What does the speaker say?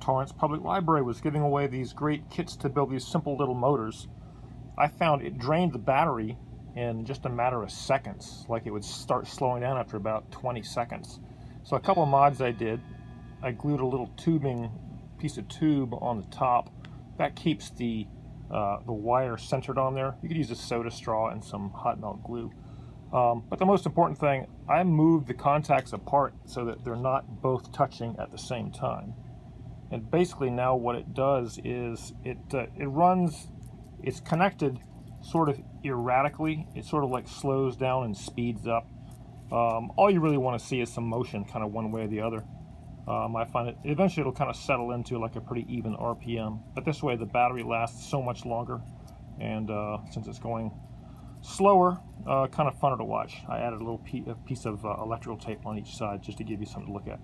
Torrance Public Library was giving away these great kits to build these simple little motors. I found it drained the battery in just a matter of seconds. Like it would start slowing down after about 20 seconds. So a couple of mods I did, I glued a little piece of tube on the top. That keeps the wire centered on there. You could use a soda straw and some hot melt glue. But the most important thing, I moved the contacts apart so that they're not both touching at the same time. And basically now what it does is it's connected sort of erratically. It sort of like slows down and speeds up. All you really want to see is some motion kind of one way or the other. I find it eventually it'll kind of settle into like a pretty even RPM, but this way the battery lasts so much longer, and since it's going slower, kind of funner to watch. I added a little piece of electrical tape on each side just to give you something to look at.